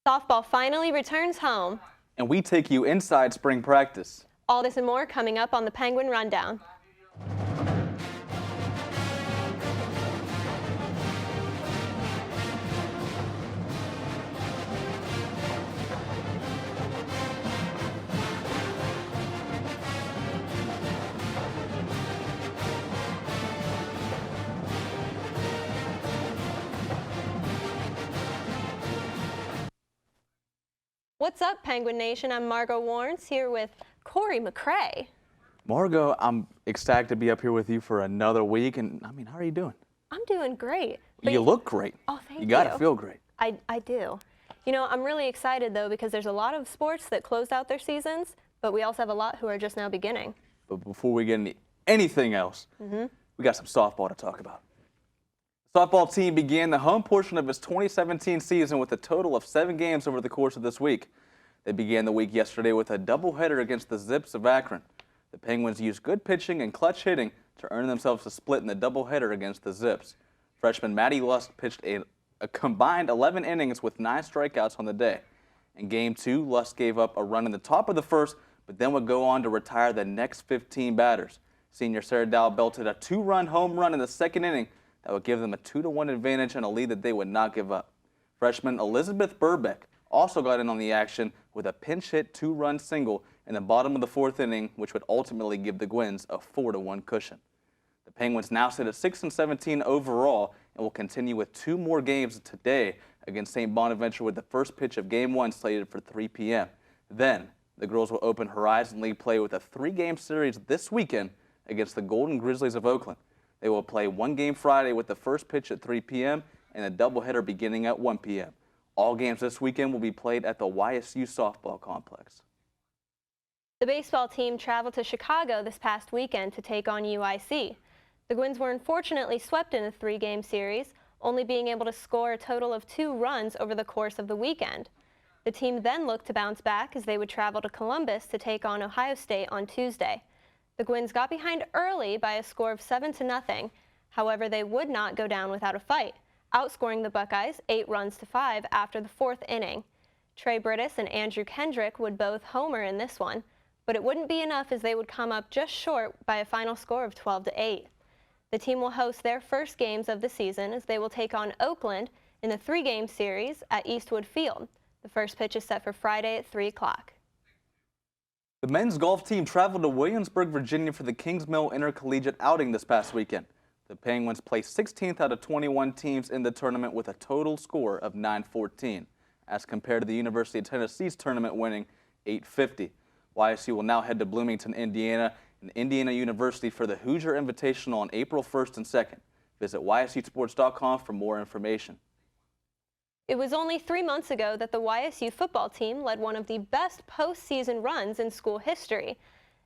Softball finally returns home. And we take you inside spring practice. All this and more coming up on the Penguin Rundown. What's up, Penguin Nation? I'm Margot Warrens here with Corey McCray. Margot, I'm ecstatic to be up here with you for another week. And how are you doing? I'm doing great. You look great. Oh, thank you. You got to feel great. I do. You know, I'm really excited, though, because there's a lot of sports that closed out their seasons, but we also have a lot who are just now beginning. But before we get into anything else, we got some softball to talk about. The softball team began the home portion of its 2017 season with a total of 7 games over the course of this week. They began the week yesterday with a doubleheader against the Zips of Akron. The Penguins used good pitching and clutch hitting to earn themselves a split in the doubleheader against the Zips. Freshman Maddie Lusk pitched a combined 11 innings with 9 strikeouts on the day. In Game 2, Lusk gave up a run in the top of the first, but then would go on to retire the next 15 batters. Senior Sarah Dow belted a 2-run home run in the second inning that would give them a 2-1 advantage and a lead that they would not give up. Freshman Elizabeth Burbeck also got in on the action with a pinch hit 2-run single in the bottom of the 4th inning, which would ultimately give the Gwins a 4-1 cushion. The Penguins now sit at 6-17 overall and will continue with 2 more games today against St. Bonaventure with the first pitch of Game 1 slated for 3 p.m. Then, the girls will open Horizon League play with a 3-game series this weekend against the Golden Grizzlies of Oakland. They will play 1 game Friday with the first pitch at 3 p.m. and a doubleheader beginning at 1 p.m. All games this weekend will be played at the YSU softball complex. The baseball team traveled to Chicago this past weekend to take on UIC. The Gwins were unfortunately swept in a 3-game series, only being able to score a total of 2 runs over the course of the weekend. The team then looked to bounce back as they would travel to Columbus to take on Ohio State on Tuesday. The Gwins got behind early by a score of 7-0. However, they would not go down without a fight, outscoring the Buckeyes 8-5 after the 4th inning. Trey Brittis and Andrew Kendrick would both homer in this one, but it wouldn't be enough as they would come up just short by a final score of 12-8. The team will host their first games of the season as they will take on Oakland in the 3-game series at Eastwood Field. The first pitch is set for Friday at 3 o'clock. The men's golf team traveled to Williamsburg, Virginia for the Kings Mill Intercollegiate outing this past weekend. The Penguins placed 16th out of 21 teams in the tournament with a total score of 914, as compared to the University of Tennessee's tournament winning 850. YSU will now head to Bloomington, Indiana, and Indiana University for the Hoosier Invitational on April 1st and 2nd. Visit YSUsports.com for more information. It was only 3 months ago that the YSU football team led one of the best postseason runs in school history.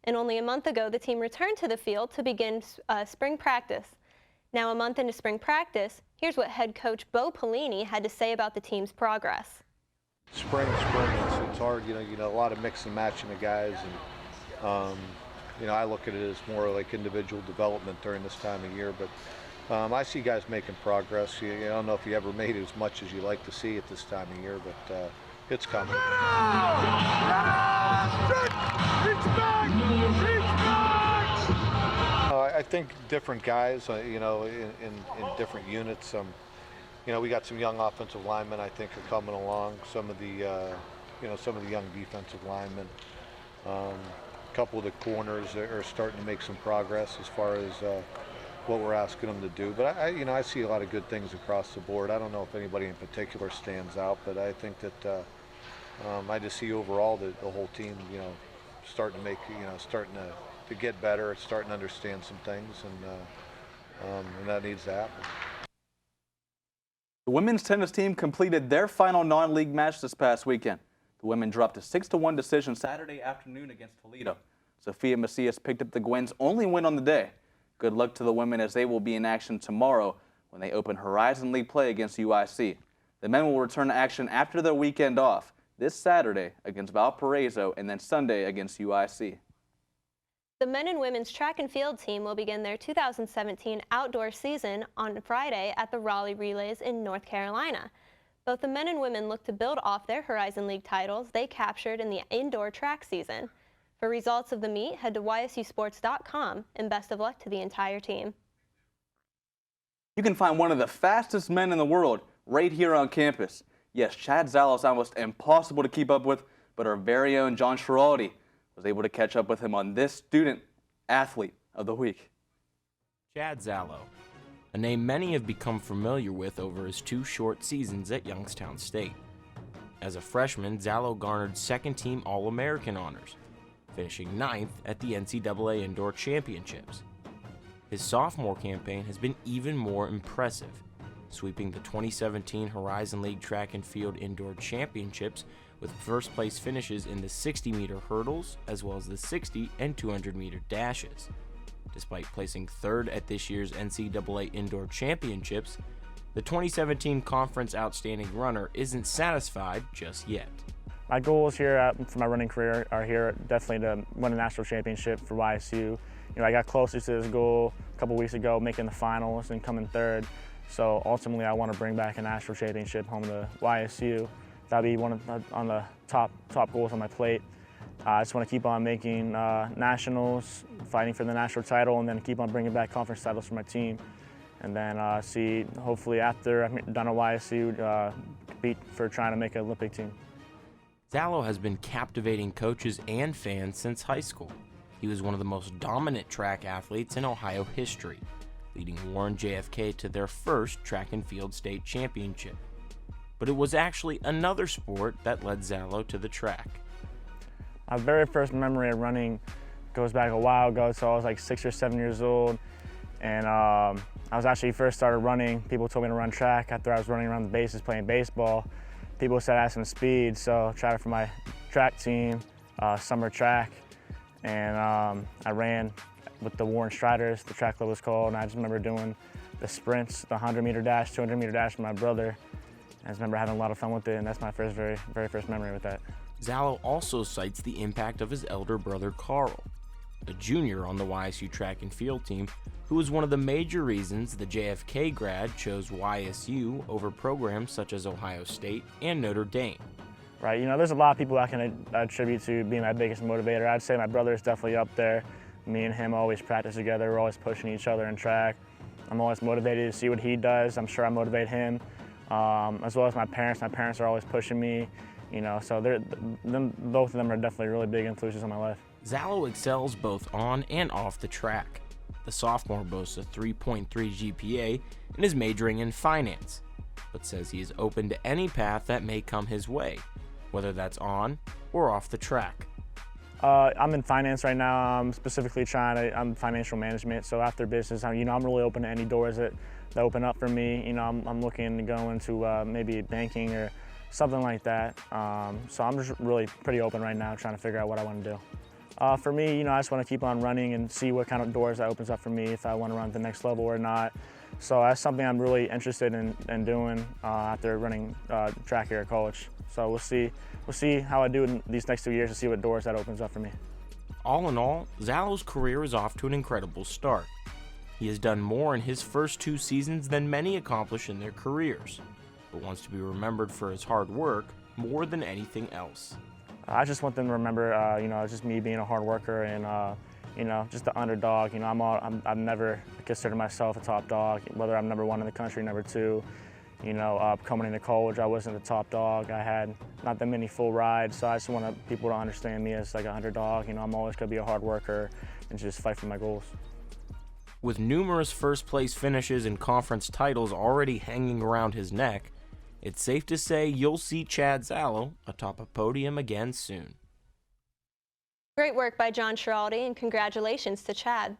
And only a month ago, the team returned to the field to begin spring practice. Now, a month into spring practice, here's what head coach Bo Pelini had to say about the team's progress. Spring, it's hard, you know, a lot of mix and matching of guys, and I look at it as more like individual development during this time of year, but I see guys making progress. I don't know if you ever made it as much as you like to see at this time of year, but it's coming. I think different guys, in different units. We got some young offensive linemen I think are coming along. Some of the young defensive linemen. A couple of the corners are starting to make some progress as far as what we're asking them to do. But I see a lot of good things across the board. I don't know if anybody in particular stands out, but I think that I just see overall the whole team, starting to make, starting to get better, starting to understand some things, and that needs to happen. The women's tennis team completed their final non-league match this past weekend. The women dropped a 6-1 decision Saturday afternoon against Toledo. Sophia Macias picked up the Gwins' only win on the day. Good luck to the women as they will be in action tomorrow when they open Horizon League play against UIC. The men will return to action after their weekend off this Saturday against Valparaiso and then Sunday against UIC. The men and women's track and field team will begin their 2017 outdoor season on Friday at the Raleigh Relays in North Carolina. Both the men and women look to build off their Horizon League titles they captured in the indoor track season. For results of the meet, head to ysusports.com, and best of luck to the entire team. You can find one of the fastest men in the world right here on campus. Yes, Chad Zallo is almost impossible to keep up with, but our very own John Schiraldi was able to catch up with him on this Student Athlete of the Week. Chad Zallo, a name many have become familiar with over his 2 short seasons at Youngstown State. As a freshman, Zallo garnered second-team All-American honors, finishing 9th at the NCAA Indoor Championships. His sophomore campaign has been even more impressive, sweeping the 2017 Horizon League Track and Field Indoor Championships with first-place finishes in the 60-meter hurdles as well as the 60 and 200-meter dashes. Despite placing 3rd at this year's NCAA Indoor Championships, the 2017 Conference Outstanding Runner isn't satisfied just yet. My goals here for my running career are here definitely to win a national championship for YSU. You know, I got closer to this goal a couple weeks ago, making the finals and coming 3rd. So ultimately, I want to bring back a national championship home to YSU. That'll be one on the top goals on my plate. I just want to keep on making nationals, fighting for the national title, and then keep on bringing back conference titles for my team. And then see, hopefully after I'm done at YSU, compete for trying to make an Olympic team. Zallo has been captivating coaches and fans since high school. He was one of the most dominant track athletes in Ohio history, leading Warren JFK to their first track and field state championship. But it was actually another sport that led Zallo to the track. My very first memory of running goes back a while ago, so I was like 6 or 7 years old. And I was actually first started running. People told me to run track after I was running around the bases playing baseball. People said I had some speed, so I tried it for my track team, summer track. And I ran with the Warren Striders, the track club was called, and I just remember doing the sprints, the 100-meter dash, 200-meter dash with my brother. I just remember having a lot of fun with it, and that's my very first memory with that. Zallo also cites the impact of his elder brother Carl, a junior on the YSU track and field team, who was one of the major reasons the JFK grad chose YSU over programs such as Ohio State and Notre Dame. Right, you know, there's a lot of people I can attribute to being my biggest motivator. I'd say my brother is definitely up there. Me and him always practice together. We're always pushing each other in track. I'm always motivated to see what he does. I'm sure I motivate him, as well as my parents. My parents are always pushing me, you know, so both of them are definitely really big influences on my life. Zallo excels both on and off the track. The sophomore boasts a 3.3 GPA and is majoring in finance, but says he is open to any path that may come his way, whether that's on or off the track. I'm in finance right now. I'm specifically I'm financial management, so after business, I'm really open to any doors that open up for me. You know, I'm looking to go into maybe banking or something like that. So I'm just really pretty open right now, trying to figure out what I want to do. For me, you know, I just want to keep on running and see what kind of doors that opens up for me, if I want to run to the next level or not. So that's something I'm really interested in doing after running track here at college. So we'll see how I do in these next 2 years to see what doors that opens up for me. All in all, Zallo's career is off to an incredible start. He has done more in his first 2 seasons than many accomplish in their careers, but wants to be remembered for his hard work more than anything else. I just want them to remember, you know, just me being a hard worker and, you know, just the underdog. You know, I've never considered myself a top dog, whether I'm number 1 in the country, number 2. You know, coming into college, I wasn't the top dog. I had not that many full rides, so I just want people to understand me as like an underdog. You know, I'm always going to be a hard worker and just fight for my goals. With numerous first-place finishes and conference titles already hanging around his neck, it's safe to say you'll see Chad Zallo atop a podium again soon. Great work by John Schiraldi, and congratulations to Chad.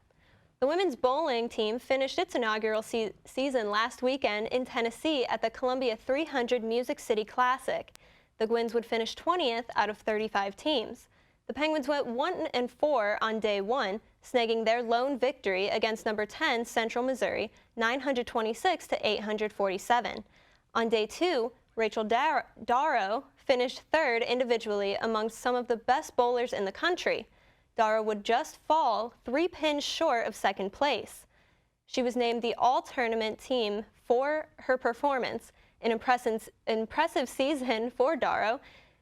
The women's bowling team finished its inaugural season last weekend in Tennessee at the Columbia 300 Music City Classic. The Gwins would finish 20th out of 35 teams. The Penguins went 1-4 on day 1, snagging their lone victory against number 10 Central Missouri, 926 to 847. On day 2, Rachel Darrow finished 3rd individually amongst some of the best bowlers in the country. Darrow would just fall 3 pins short of 2nd place. She was named the all-tournament team for her performance An impressive season for Darrow.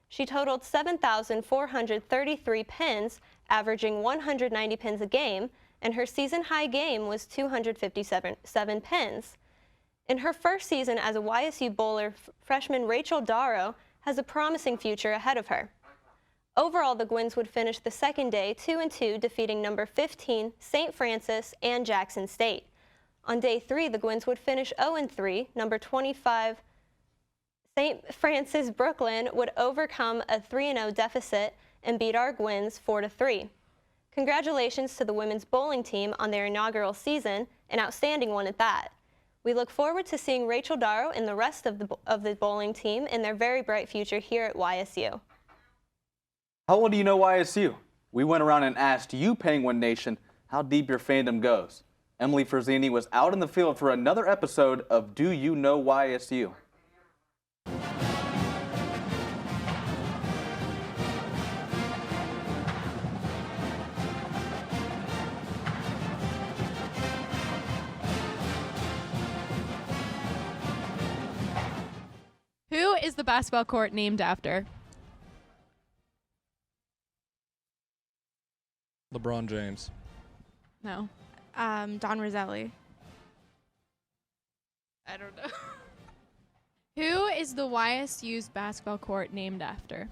She totaled 7,433 pins, averaging 190 pins a game, and her season-high game was 257 pins. In her first season as a YSU bowler, freshman Rachel Darrow has a promising future ahead of her. Overall, the Gwins would finish the second day 2-2, defeating number 15 St. Francis and Jackson State. On day 3, the Gwins would finish 0-3. Number 25 St. Francis Brooklyn would overcome a 3-0 deficit and beat our Gwins 4-3. Congratulations to the women's bowling team on their inaugural season, an outstanding one at that. We look forward to seeing Rachel Darrow and the rest of the bowling team in their very bright future here at YSU. How well do you know YSU? We went around and asked you, Penguin Nation, how deep your fandom goes. Emily Ferzini was out in the field for another episode of Do You Know YSU? Who is the basketball court named after? LeBron James. No. Don Roselli. I don't know. Who is the YSU's basketball court named after?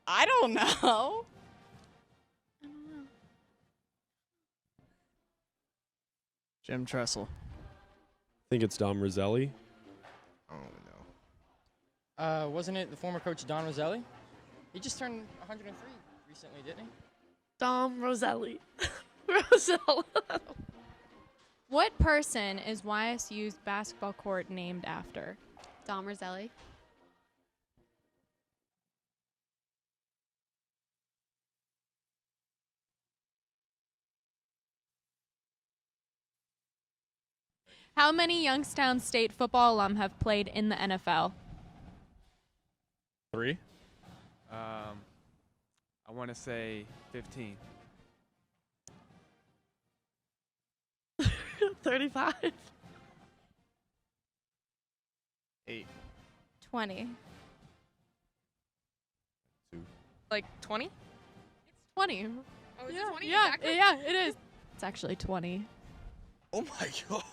I don't know. Jim Tressel. I think it's Dom Roselli. I don't know. Wasn't it the former coach Don Roselli? He just turned 103 recently, didn't he? Dom Roselli. Rosella. What person is YSU's basketball court named after? Dom Roselli. How many Youngstown State football alum have played in the NFL? 3. I want to say 15. 35. 8. 20. 2. Like 20? It's 20. Oh, is yeah. it 20 Yeah, exactly? yeah, it is. It's actually 20. Oh my god.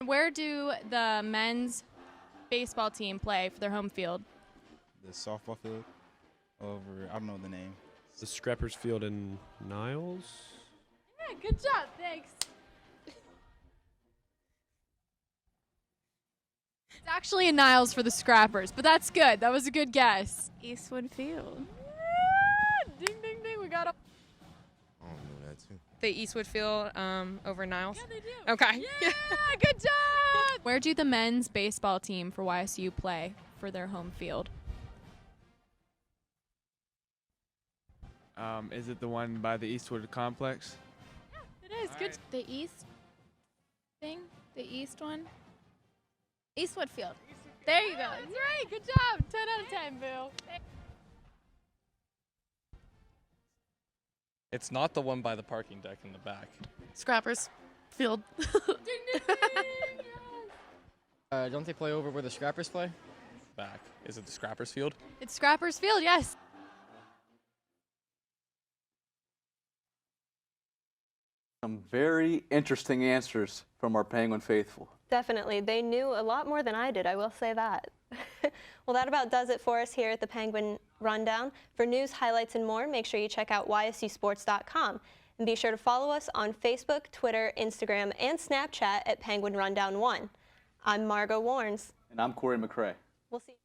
Where do the men's baseball team play for their home field? The softball field over, I don't know the name. The Scrappers Field in Niles? Yeah, good job. Thanks. It's actually in Niles for the Scrappers, but that's good. That was a good guess. Eastwood Field. Yeah, ding, ding, ding. We got a... I don't know that too. The Eastwood Field over Niles? Yeah, they do. Okay. Yeah, good job. Where do the men's baseball team for YSU play for their home field? Is it the one by the Eastwood Complex? It is. All Good. right. The east thing? The east one? Eastwood Field. There you go. That's right. Good job. 10 out of 10, Bill. It's not the one by the parking deck in the back. Scrappers Field. Ding, ding, ding. Yes. Don't they play over where the Scrappers play? Back. Is it the Scrappers Field? It's Scrappers Field, yes. Some very interesting answers from our Penguin faithful. Definitely. They knew a lot more than I did, I will say that. Well, that about does it for us here at the Penguin Rundown. For news, highlights, and more, make sure you check out ysusports.com. And be sure to follow us on Facebook, Twitter, Instagram, and Snapchat at Penguin Rundown 1. I'm Margot Warnes. And I'm Corey McCrae. We'll see you.